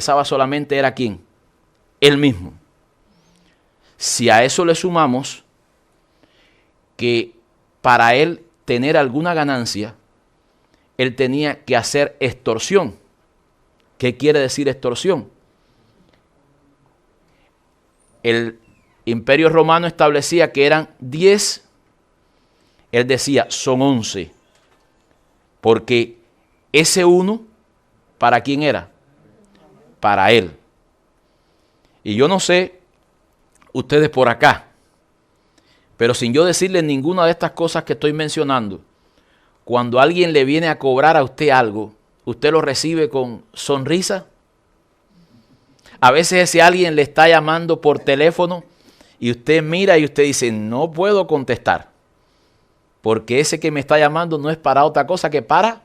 interesaba solamente era ¿quién? Él mismo. Si a eso le sumamos que para él tener alguna ganancia, él tenía que hacer extorsión. ¿Qué quiere decir extorsión? El Imperio Romano establecía que eran 10, él decía son 11, porque ese uno, ¿para quién era? Para él. Y yo no sé, ustedes por acá, pero sin yo decirles ninguna de estas cosas que estoy mencionando, cuando alguien le viene a cobrar a usted algo, ¿usted lo recibe con sonrisa? A veces ese alguien le está llamando por teléfono y usted mira y usted dice, no puedo contestar, porque ese que me está llamando no es para otra cosa que para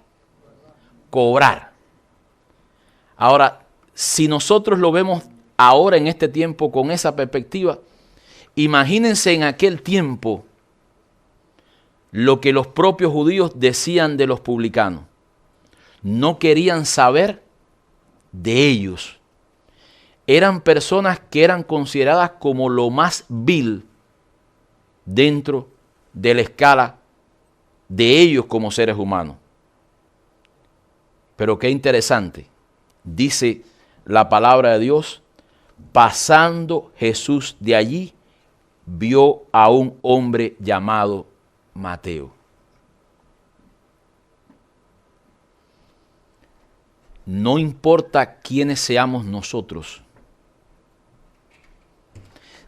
cobrar. Ahora, si nosotros lo vemos ahora en este tiempo con esa perspectiva, imagínense en aquel tiempo lo que los propios judíos decían de los publicanos. No querían saber de ellos. Eran personas que eran consideradas como lo más vil dentro de la escala de ellos como seres humanos. Pero qué interesante, dice la palabra de Dios, pasando Jesús de allí, vio a un hombre llamado Mateo. No importa quiénes seamos nosotros,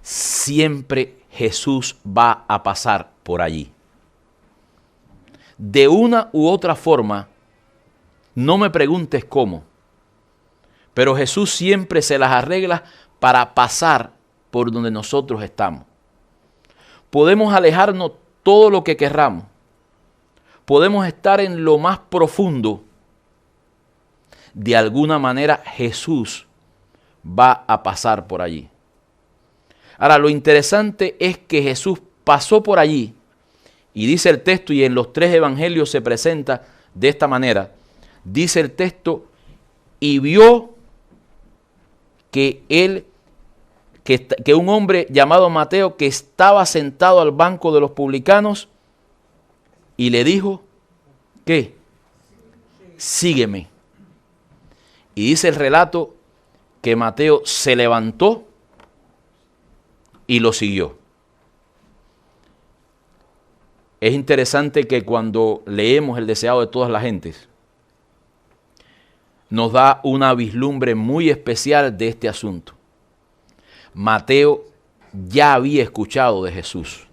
siempre Jesús va a pasar por allí. De una u otra forma, no me preguntes cómo, pero Jesús siempre se las arregla para pasar por donde nosotros estamos. Podemos alejarnos todo lo que querramos. Podemos estar en lo más profundo. De alguna manera Jesús va a pasar por allí. Ahora, lo interesante es que Jesús pasó por allí y dice el texto, y en los 3 evangelios se presenta de esta manera. Dice el texto, y vio que un hombre llamado Mateo que estaba sentado al banco de los publicanos y le dijo, ¿qué? Sígueme. Y dice el relato que Mateo se levantó y lo siguió. Es interesante que cuando leemos el deseado de todas las gentes, nos da una vislumbre muy especial de este asunto. Mateo ya había escuchado de Jesús.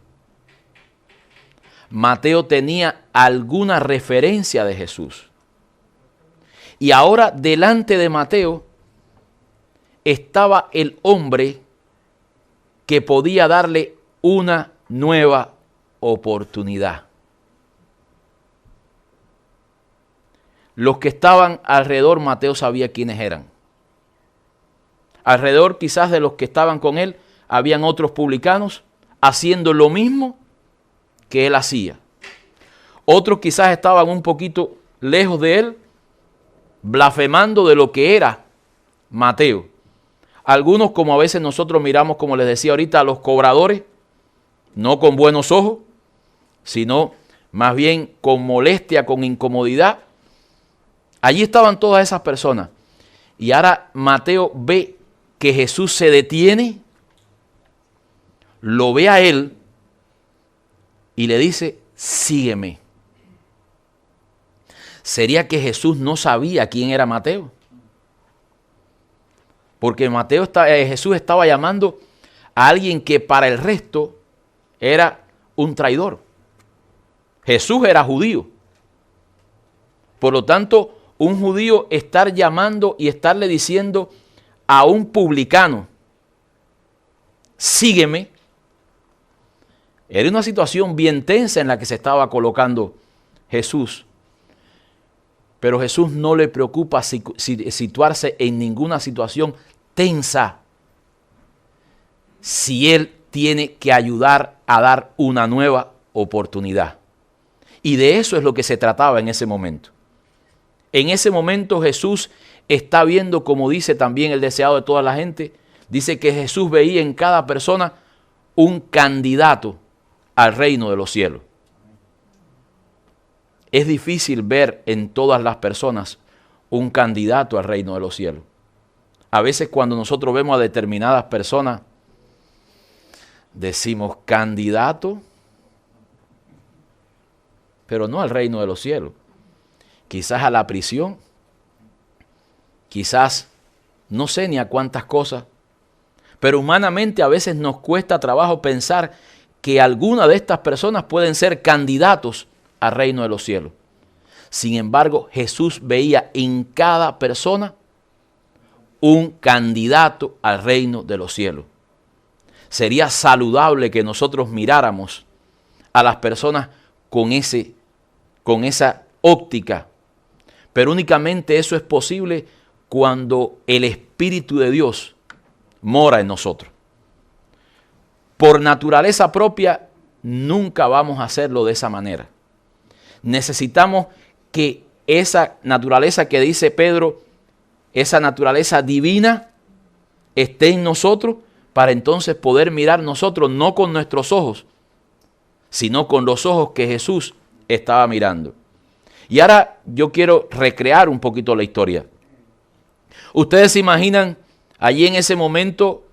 Mateo tenía alguna referencia de Jesús. Y ahora delante de Mateo estaba el hombre que podía darle una nueva oportunidad. Los que estaban alrededor, Mateo sabía quiénes eran. Alrededor quizás de los que estaban con él, habían otros publicanos haciendo lo mismo que él hacía. Otros quizás estaban un poquito lejos de él, blasfemando de lo que era Mateo. Algunos, como a veces nosotros miramos, como les decía ahorita, a los cobradores, no con buenos ojos, sino más bien con molestia, con incomodidad. Allí estaban todas esas personas. Y ahora Mateo ve que Jesús se detiene, lo ve a él y le dice, sígueme. ¿Sería que Jesús no sabía quién era Mateo? Porque Jesús estaba llamando a alguien que para el resto era un traidor. Jesús era judío. Por lo tanto, un judío estar llamando y estarle diciendo a un publicano, sígueme, era una situación bien tensa en la que se estaba colocando Jesús. Pero Jesús no le preocupa situarse en ninguna situación tensa si él tiene que ayudar a dar una nueva oportunidad. Y de eso es lo que se trataba en ese momento. En ese momento Jesús está viendo, como dice también el deseado de toda la gente, dice que Jesús veía en cada persona un candidato al reino de los cielos. Es difícil ver en todas las personas un candidato al reino de los cielos. A veces cuando nosotros vemos a determinadas personas, decimos candidato, pero no al reino de los cielos. Quizás a la prisión, quizás no sé ni a cuántas cosas, pero humanamente a veces nos cuesta trabajo pensar que alguna de estas personas pueden ser candidatos al reino de los cielos. Sin embargo, Jesús veía en cada persona un candidato al reino de los cielos. Sería saludable que nosotros miráramos a las personas con esa óptica, pero únicamente eso es posible cuando el Espíritu de Dios mora en nosotros. Por naturaleza propia, nunca vamos a hacerlo de esa manera. Necesitamos que esa naturaleza que dice Pedro, esa naturaleza divina, esté en nosotros para entonces poder mirar nosotros no con nuestros ojos, sino con los ojos que Jesús estaba mirando. Y ahora yo quiero recrear un poquito la historia. Ustedes se imaginan allí en ese momento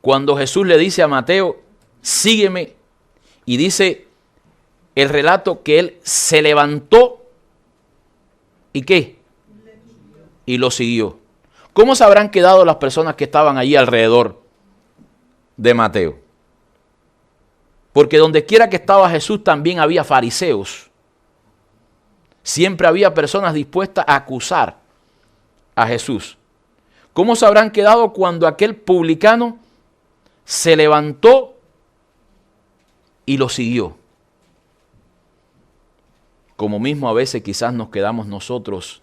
cuando Jesús le dice a Mateo, sígueme, y dice el relato que él se levantó y ¿qué? Y lo siguió. ¿Cómo se habrán quedado las personas que estaban allí alrededor de Mateo? Porque donde quiera que estaba Jesús también había fariseos. Siempre había personas dispuestas a acusar a Jesús. ¿Cómo se habrán quedado cuando aquel publicano se levantó y lo siguió? Como mismo a veces quizás nos quedamos nosotros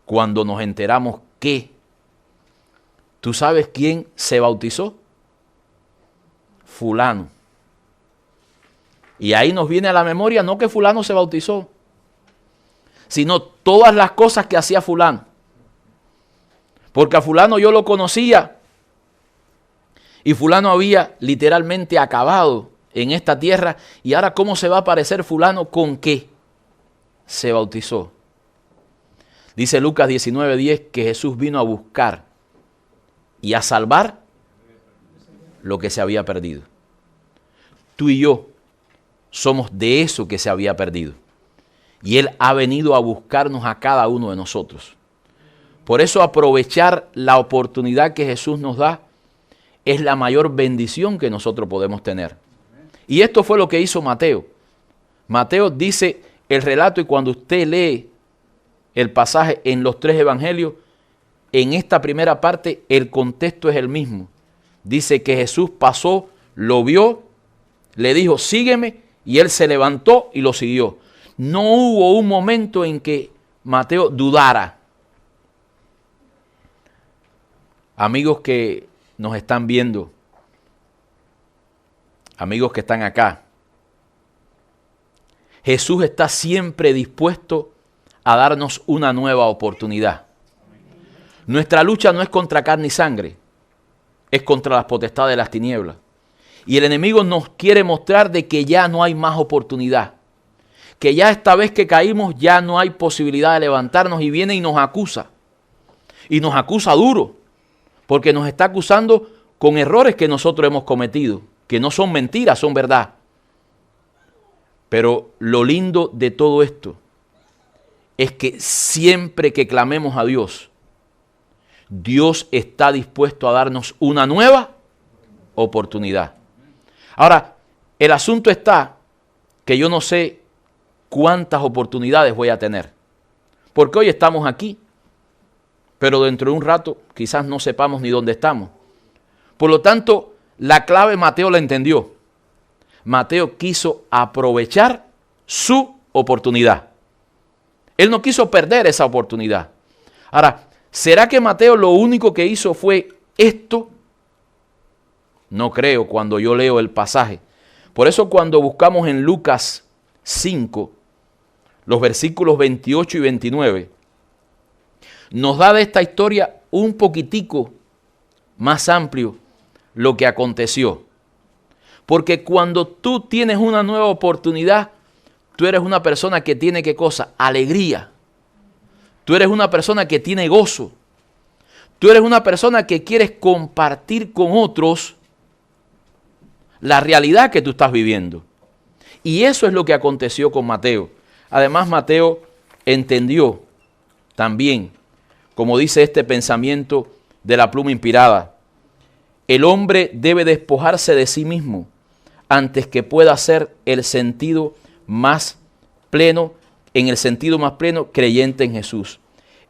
cuando nos enteramos que, ¿tú sabes quién se bautizó? Fulano. Y ahí nos viene a la memoria no que fulano se bautizó, sino todas las cosas que hacía fulano. Porque a fulano yo lo conocía y fulano había literalmente acabado en esta tierra, y ahora ¿cómo se va a parecer fulano con qué se bautizó? Dice Lucas 19:10 que Jesús vino a buscar y a salvar lo que se había perdido. Tú y yo somos de eso que se había perdido. Y Él ha venido a buscarnos a cada uno de nosotros. Por eso aprovechar la oportunidad que Jesús nos da es la mayor bendición que nosotros podemos tener. Y esto fue lo que hizo Mateo. Mateo dice el relato, y cuando usted lee el pasaje en los 3 evangelios, en esta primera parte el contexto es el mismo. Dice que Jesús pasó, lo vio, le dijo, sígueme, y él se levantó y lo siguió. No hubo un momento en que Mateo dudara. Amigos que nos están viendo, amigos que están acá, Jesús está siempre dispuesto a darnos una nueva oportunidad. Nuestra lucha no es contra carne y sangre, es contra las potestades de las tinieblas. Y el enemigo nos quiere mostrar de que ya no hay más oportunidad, que ya esta vez que caímos ya no hay posibilidad de levantarnos, y viene y nos acusa duro, porque nos está acusando con errores que nosotros hemos cometido, que no son mentiras, son verdad. Pero lo lindo de todo esto es que siempre que clamemos a Dios, Dios está dispuesto a darnos una nueva oportunidad. Ahora, el asunto está que yo no sé cuántas oportunidades voy a tener, porque hoy estamos aquí, pero dentro de un rato quizás no sepamos ni dónde estamos. Por lo tanto, la clave Mateo la entendió. Mateo quiso aprovechar su oportunidad. Él no quiso perder esa oportunidad. Ahora, ¿será que Mateo lo único que hizo fue esto? No creo cuando yo leo el pasaje. Por eso cuando buscamos en Lucas 5, los versículos 28 y 29, nos da de esta historia un poquitico más amplio lo que aconteció. Porque cuando tú tienes una nueva oportunidad, tú eres una persona que tiene, ¿qué cosa? Alegría. Tú eres una persona que tiene gozo. Tú eres una persona que quieres compartir con otros la realidad que tú estás viviendo. Y eso es lo que aconteció con Mateo. Además, Mateo entendió también, como dice este pensamiento de la pluma inspirada, el hombre debe despojarse de sí mismo antes que pueda ser el sentido más pleno, en el sentido más pleno, creyente en Jesús.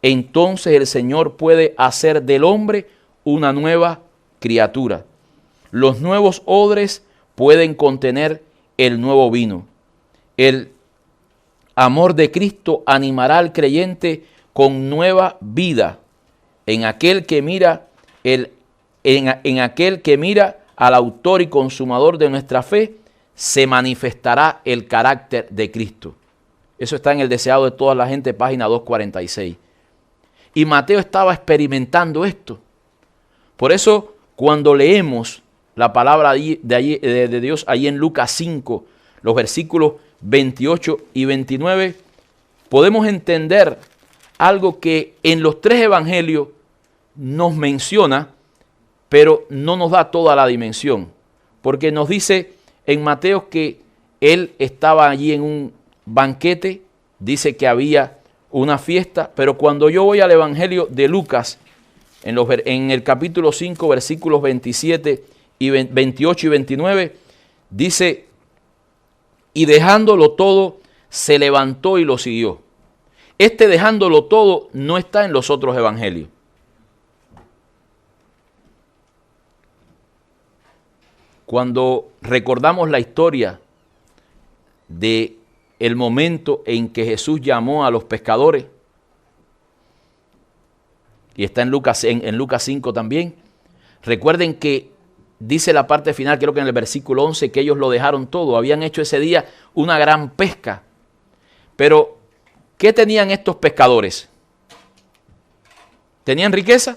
Entonces el Señor puede hacer del hombre una nueva criatura. Los nuevos odres pueden contener el nuevo vino. El amor de Cristo animará al creyente con nueva vida en aquel que mira en aquel que mira al autor y consumador de nuestra fe, se manifestará el carácter de Cristo. Eso está en El deseado de toda la gente, página 246. Y Mateo estaba experimentando esto. Por eso, cuando leemos la palabra de Dios allí en Lucas 5, los versículos 28 y 29, podemos entender algo que en los tres evangelios nos menciona, pero no nos da toda la dimensión. Porque nos dice en Mateo que él estaba allí en un banquete, dice que había una fiesta, pero cuando yo voy al evangelio de Lucas, en el capítulo 5, versículos 27 y 28 y 29, dice, y dejándolo todo, se levantó y lo siguió. Este dejándolo todo no está en los otros evangelios. Cuando recordamos la historia de el momento en que Jesús llamó a los pescadores, y está en Lucas 5 también, recuerden que dice la parte final, creo que en el versículo 11, que ellos lo dejaron todo, habían hecho ese día una gran pesca. Pero, ¿qué tenían estos pescadores? ¿Tenían riqueza?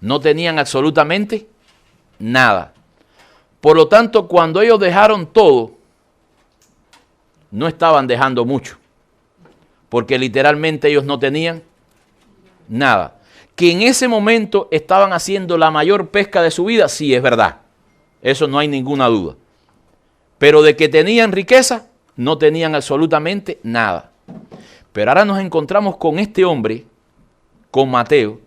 No tenían absolutamente nada. Por lo tanto, cuando ellos dejaron todo, no estaban dejando mucho, porque literalmente ellos no tenían nada. Que en ese momento estaban haciendo la mayor pesca de su vida, sí, es verdad. Eso no hay ninguna duda. Pero de que tenían riqueza, no tenían absolutamente nada. Pero ahora nos encontramos con este hombre, con Mateo,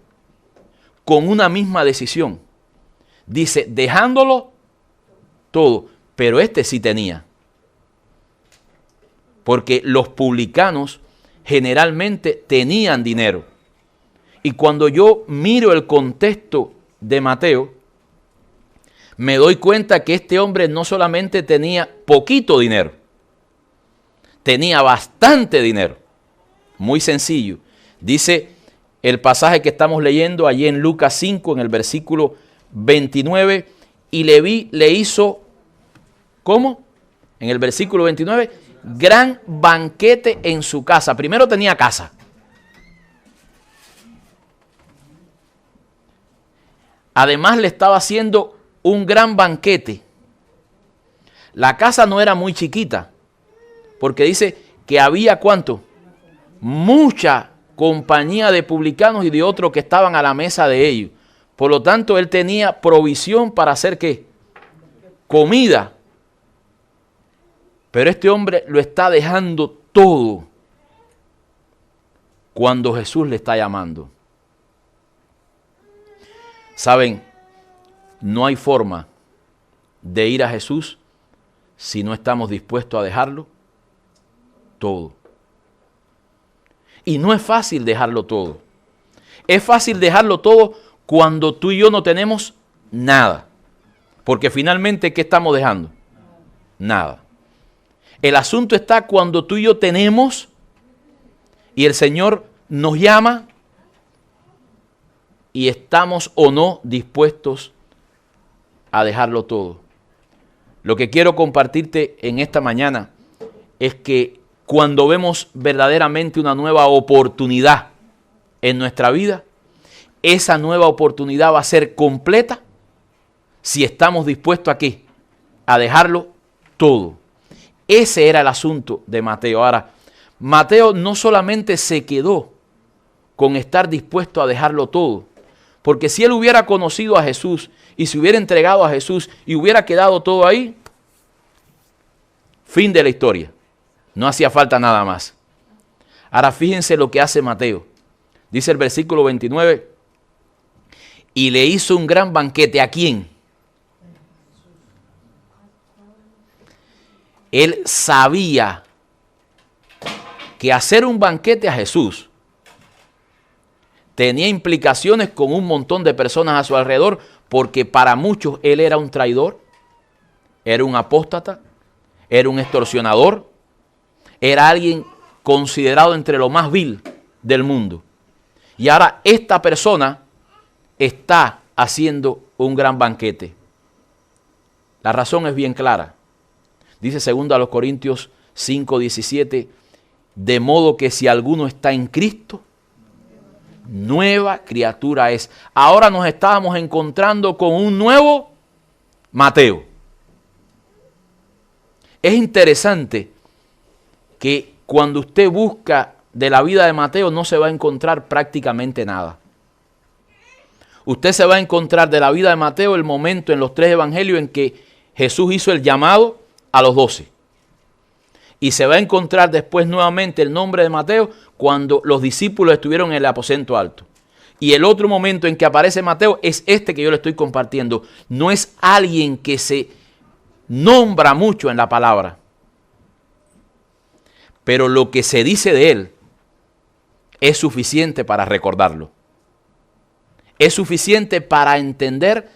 con una misma decisión. Dice, dejándolo todo, pero este sí tenía. Porque los publicanos generalmente tenían dinero. Y cuando yo miro el contexto de Mateo, me doy cuenta que este hombre no solamente tenía poquito dinero, tenía bastante dinero. Muy sencillo. Dice el pasaje que estamos leyendo allí en Lucas 5, en el versículo 29, y Leví le hizo, ¿cómo? En el versículo 29, gran banquete en su casa. Primero tenía casa. Además le estaba haciendo un gran banquete. La casa no era muy chiquita, porque dice que había ¿cuánto? Mucha compañía de publicanos y de otros que estaban a la mesa de ellos. Por lo tanto, él tenía provisión para hacer ¿qué? Comida. Pero este hombre lo está dejando todo cuando Jesús le está llamando. Saben, no hay forma de ir a Jesús si no estamos dispuestos a dejarlo todo. Y no es fácil dejarlo todo. Es fácil dejarlo todo cuando tú y yo no tenemos nada. Porque finalmente, ¿qué estamos dejando? Nada. El asunto está cuando tú y yo tenemos y el Señor nos llama y estamos o no dispuestos a dejarlo todo. Lo que quiero compartirte en esta mañana es que cuando vemos verdaderamente una nueva oportunidad en nuestra vida, esa nueva oportunidad va a ser completa si estamos dispuestos a ¿qué? A dejarlo todo. Ese era el asunto de Mateo. Ahora, Mateo no solamente se quedó con estar dispuesto a dejarlo todo, porque si él hubiera conocido a Jesús y se hubiera entregado a Jesús y hubiera quedado todo ahí, fin de la historia. No hacía falta nada más. Ahora fíjense lo que hace Mateo. Dice el versículo 29, y le hizo un gran banquete. ¿A quién? Él sabía que hacer un banquete a Jesús tenía implicaciones con un montón de personas a su alrededor, porque para muchos él era un traidor, era un apóstata, era un extorsionador, era alguien considerado entre lo más vil del mundo. Y ahora esta persona está haciendo un gran banquete. La razón es bien clara. Dice 2 Corintios 5:17, de modo que si alguno está en Cristo, nueva criatura es. Ahora nos estábamos encontrando con un nuevo Mateo. Es interesante que cuando usted busca de la vida de Mateo no se va a encontrar prácticamente nada. Usted se va a encontrar de la vida de Mateo el momento en los 3 evangelios en que Jesús hizo el llamado a los 12. Y se va a encontrar después nuevamente el nombre de Mateo cuando los discípulos estuvieron en el aposento alto. Y el otro momento en que aparece Mateo es este que yo le estoy compartiendo. No es alguien que se nombra mucho en la palabra, pero lo que se dice de él es suficiente para recordarlo. Es suficiente para entender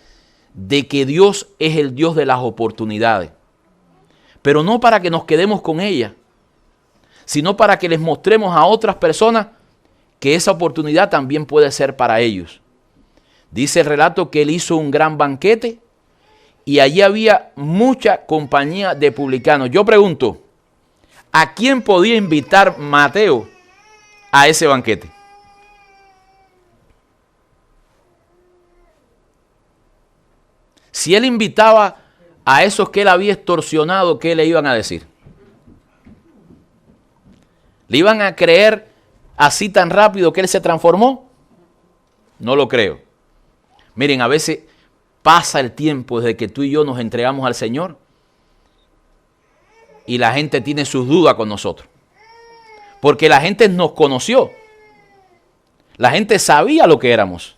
de que Dios es el Dios de las oportunidades. Pero no para que nos quedemos con ellas, sino para que les mostremos a otras personas que esa oportunidad también puede ser para ellos. Dice el relato que él hizo un gran banquete y allí había mucha compañía de publicanos. Yo pregunto, ¿a quién podía invitar Mateo a ese banquete? Si él invitaba a esos que él había extorsionado, ¿qué le iban a decir? ¿Le iban a creer así tan rápido que él se transformó? No lo creo. Miren, a veces pasa el tiempo desde que tú y yo nos entregamos al Señor y la gente tiene sus dudas con nosotros. Porque la gente nos conoció. La gente sabía lo que éramos.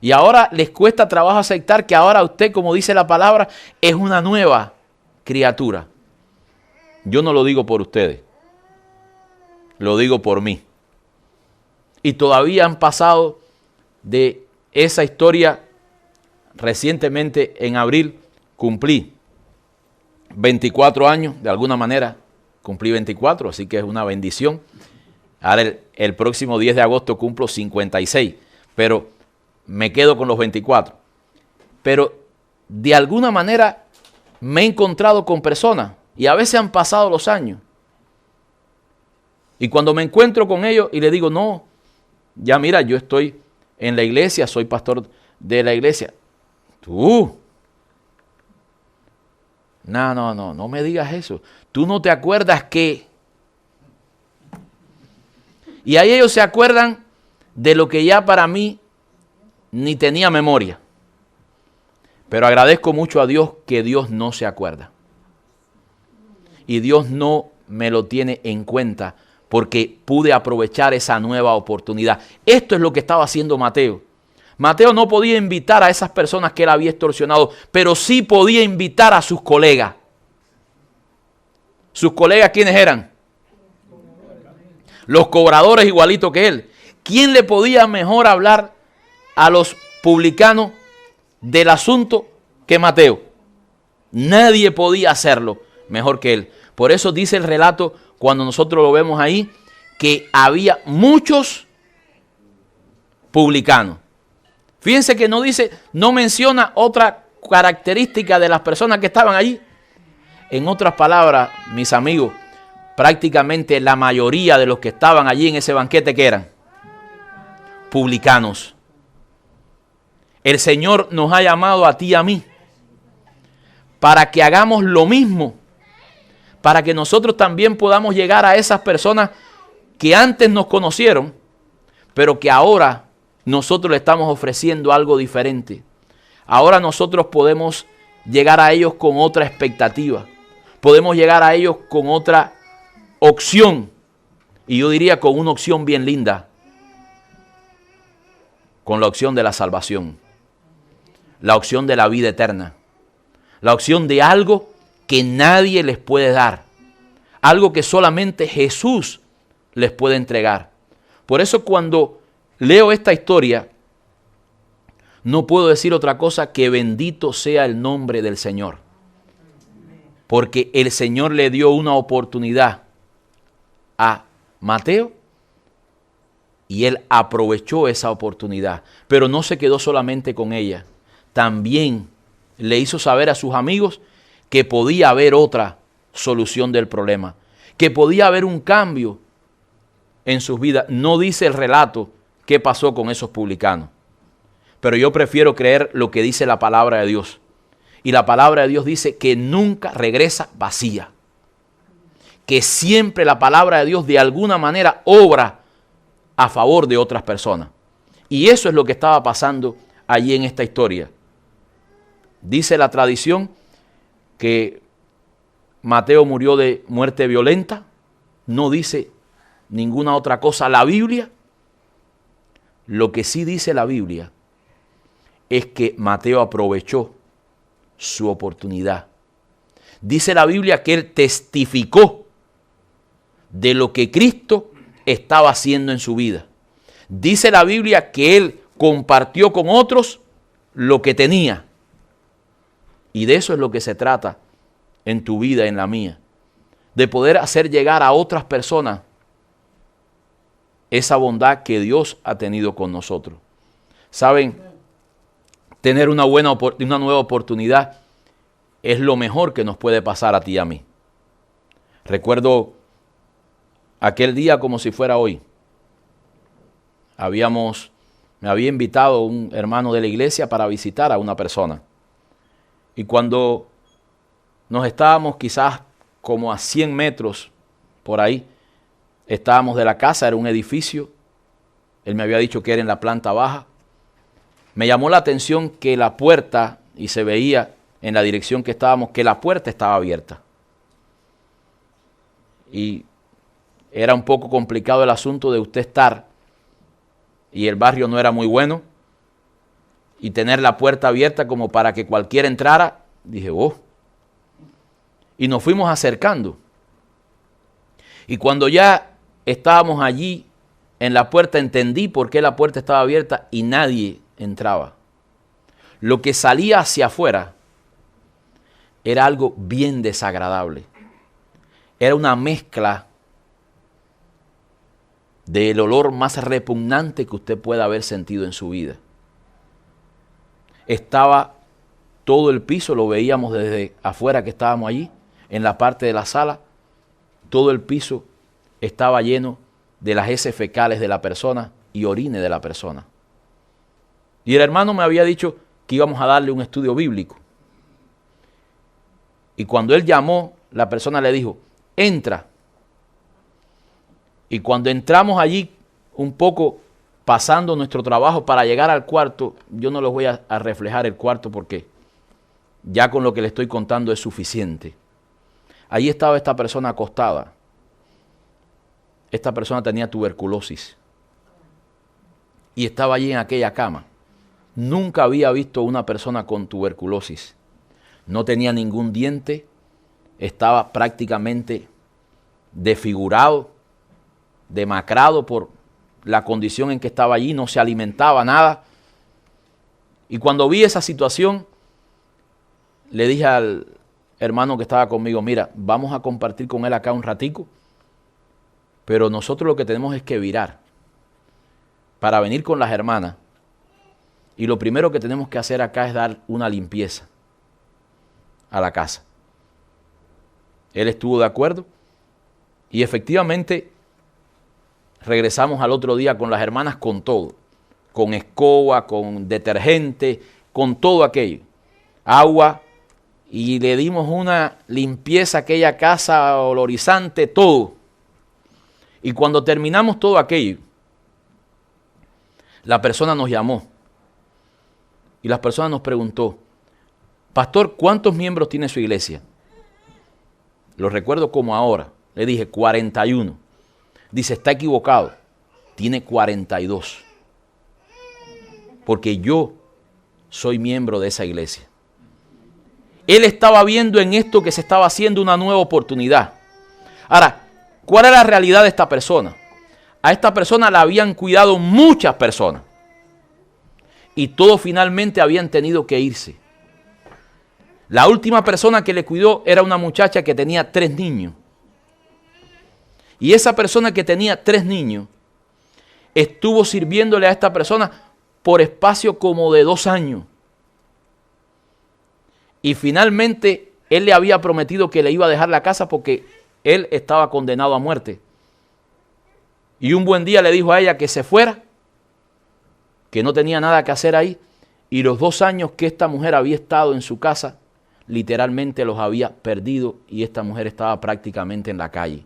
Y ahora les cuesta trabajo aceptar que ahora usted, como dice la palabra, es una nueva criatura. Yo no lo digo por ustedes. Lo digo por mí. Y todavía han pasado de esa historia. Recientemente, en abril, cumplí 24 años. De alguna manera, cumplí 24, así que es una bendición. Ahora el próximo 10 de agosto cumplo 56. Pero me quedo con los 24. Pero de alguna manera me he encontrado con personas y a veces han pasado los años. Y cuando me encuentro con ellos y les digo, no, ya mira, yo estoy en la iglesia, soy pastor de la iglesia. Tú, no me digas eso. Tú no te acuerdas que... Y ahí ellos se acuerdan de lo que ya para mí ni tenía memoria. Pero agradezco mucho a Dios que Dios no se acuerda. Y Dios no me lo tiene en cuenta porque pude aprovechar esa nueva oportunidad. Esto es lo que estaba haciendo Mateo. Mateo no podía invitar a esas personas que él había extorsionado, pero sí podía invitar a sus colegas. ¿Sus colegas quiénes eran? Los cobradores igualito que él. ¿Quién le podía mejor hablar a los publicanos del asunto que Mateo? Nadie podía hacerlo mejor que él. Por eso dice el relato, cuando nosotros lo vemos ahí, que había muchos publicanos. Fíjense que no dice, no menciona otra característica de las personas que estaban allí. En otras palabras, mis amigos, prácticamente la mayoría de los que estaban allí en ese banquete, ¿qué eran? publicanos. El Señor nos ha llamado a ti y a mí para que hagamos lo mismo, para que nosotros también podamos llegar a esas personas que antes nos conocieron, pero que ahora nosotros le estamos ofreciendo algo diferente. Ahora nosotros podemos llegar a ellos con otra expectativa. Podemos llegar a ellos con otra opción. Y yo diría con una opción bien linda. Con la opción de la salvación. La opción de la vida eterna. La opción de algo que nadie les puede dar. Algo que solamente Jesús les puede entregar. Por eso cuando leo esta historia, no puedo decir otra cosa que bendito sea el nombre del Señor. Porque el Señor le dio una oportunidad a Mateo y él aprovechó esa oportunidad. Pero no se quedó solamente con ella. También le hizo saber a sus amigos que podía haber otra solución del problema. Que podía haber un cambio en sus vidas. No dice el relato qué pasó con esos publicanos. Pero yo prefiero creer lo que dice la palabra de Dios. Y la palabra de Dios dice que nunca regresa vacía. Que siempre la palabra de Dios de alguna manera obra a favor de otras personas. Y eso es lo que estaba pasando allí en esta historia. Dice la tradición que Mateo murió de muerte violenta. No dice ninguna otra cosa la Biblia. Lo que sí dice la Biblia es que Mateo aprovechó su oportunidad. Dice la Biblia que él testificó de lo que Cristo estaba haciendo en su vida. Dice la Biblia que él compartió con otros lo que tenía. Y de eso es lo que se trata en tu vida, en la mía. De poder hacer llegar a otras personas esa bondad que Dios ha tenido con nosotros. ¿Saben? Tener una nueva oportunidad es lo mejor que nos puede pasar a ti y a mí. Recuerdo aquel día como si fuera hoy. Me había invitado un hermano de la iglesia para visitar a una persona. Y cuando nos estábamos quizás como a 100 metros por ahí, estábamos de la casa, era un edificio. Él me había dicho que era en la planta baja. Me llamó la atención que la puerta, y se veía en la dirección que estábamos, que la puerta estaba abierta. Y era un poco complicado el asunto de usted estar, y el barrio no era muy bueno, y tener la puerta abierta como para que cualquiera entrara. Dije, oh. Y nos fuimos acercando. Y cuando ya estábamos allí en la puerta, entendí por qué la puerta estaba abierta y nadie entraba. Lo que salía hacia afuera era algo bien desagradable. Era una mezcla del olor más repugnante que usted pueda haber sentido en su vida. Estaba todo el piso, lo veíamos desde afuera que estábamos allí, en la parte de la sala, todo el piso estaba lleno de las heces fecales de la persona y orines de la persona. Y el hermano me había dicho que íbamos a darle un estudio bíblico. Y cuando él llamó, la persona le dijo, entra. Y cuando entramos allí, un poco pasando nuestro trabajo para llegar al cuarto, yo no les voy a reflejar el cuarto porque ya con lo que le estoy contando es suficiente. Allí estaba esta persona acostada. Esta persona tenía tuberculosis. Y estaba allí en aquella cama. Nunca había visto una persona con tuberculosis. No tenía ningún diente. Estaba prácticamente desfigurado, demacrado por la condición en que estaba allí. No se alimentaba nada. Y cuando vi esa situación, le dije al hermano que estaba conmigo, mira, vamos a compartir con él acá un ratico, pero nosotros lo que tenemos es que virar para venir con las hermanas. Y lo primero que tenemos que hacer acá es dar una limpieza a la casa. Él estuvo de acuerdo y efectivamente regresamos al otro día con las hermanas con todo. con escoba, con detergente, con todo aquello. Agua, y le dimos una limpieza a aquella casa olorizante, todo. Y cuando terminamos todo aquello, la persona nos llamó y la persona nos preguntó: pastor, ¿cuántos miembros tiene su iglesia? Lo recuerdo como ahora. Le dije 41. Dice, está equivocado, tiene 42. Porque yo soy miembro de esa iglesia. Él estaba viendo en esto que se estaba haciendo una nueva oportunidad. Ahora, ¿cuál era la realidad de esta persona? A esta persona la habían cuidado muchas personas. Y todos finalmente habían tenido que irse. La última persona que le cuidó era una muchacha que tenía 3 niños. Y esa persona que tenía 3 niños estuvo sirviéndole a esta persona por espacio como de 2 años. Y finalmente él le había prometido que le iba a dejar la casa porque él estaba condenado a muerte. Y un buen día le dijo a ella que se fuera, que no tenía nada que hacer ahí. Y los 2 años que esta mujer había estado en su casa, literalmente los había perdido y esta mujer estaba prácticamente en la calle.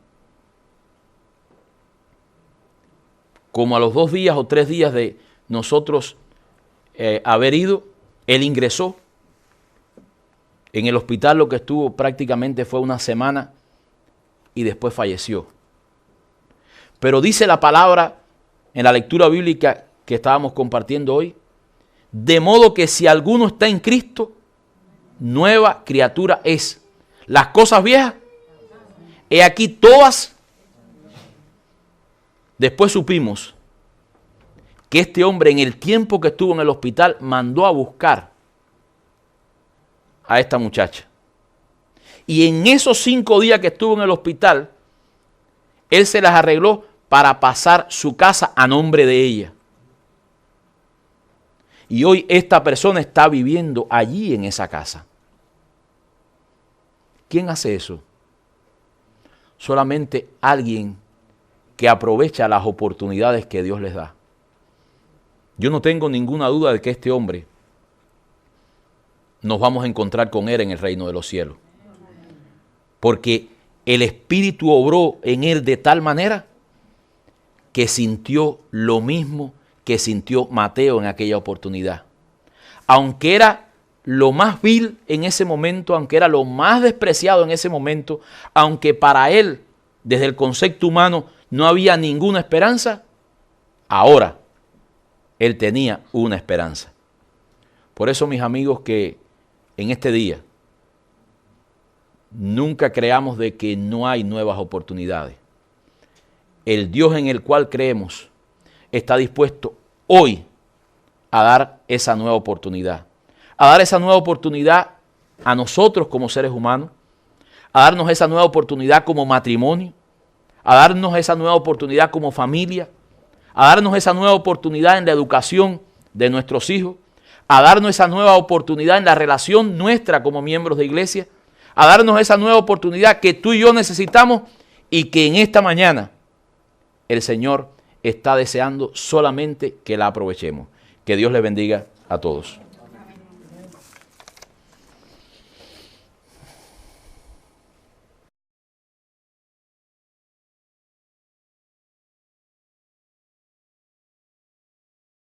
Como a los 2 días o 3 días de nosotros haber ido, él ingresó. En el hospital lo que estuvo prácticamente fue una semana y después falleció. Pero dice la palabra en la lectura bíblica que estábamos compartiendo hoy, de modo que si alguno está en Cristo, nueva criatura es. Las cosas viejas, he aquí todas. Después supimos que este hombre, en el tiempo que estuvo en el hospital, mandó a buscar a esta muchacha. Y en esos 5 días que estuvo en el hospital, él se las arregló para pasar su casa a nombre de ella. Y hoy esta persona está viviendo allí en esa casa. ¿Quién hace eso? Solamente alguien que aprovecha las oportunidades que Dios les da. Yo no tengo ninguna duda de que este hombre nos vamos a encontrar con él en el reino de los cielos. Porque el Espíritu obró en él de tal manera que sintió lo mismo que sintió Mateo en aquella oportunidad. Aunque era lo más vil en ese momento, aunque era lo más despreciado en ese momento, aunque para él, desde el concepto humano, no había ninguna esperanza, ahora él tenía una esperanza. Por eso, mis amigos, que en este día nunca creamos de que no hay nuevas oportunidades. El Dios en el cual creemos está dispuesto hoy a dar esa nueva oportunidad. A dar esa nueva oportunidad a nosotros como seres humanos, a darnos esa nueva oportunidad como matrimonio, a darnos esa nueva oportunidad como familia, a darnos esa nueva oportunidad en la educación de nuestros hijos, a darnos esa nueva oportunidad en la relación nuestra como miembros de iglesia, a darnos esa nueva oportunidad que tú y yo necesitamos y que en esta mañana el Señor está deseando solamente que la aprovechemos. Que Dios les bendiga a todos.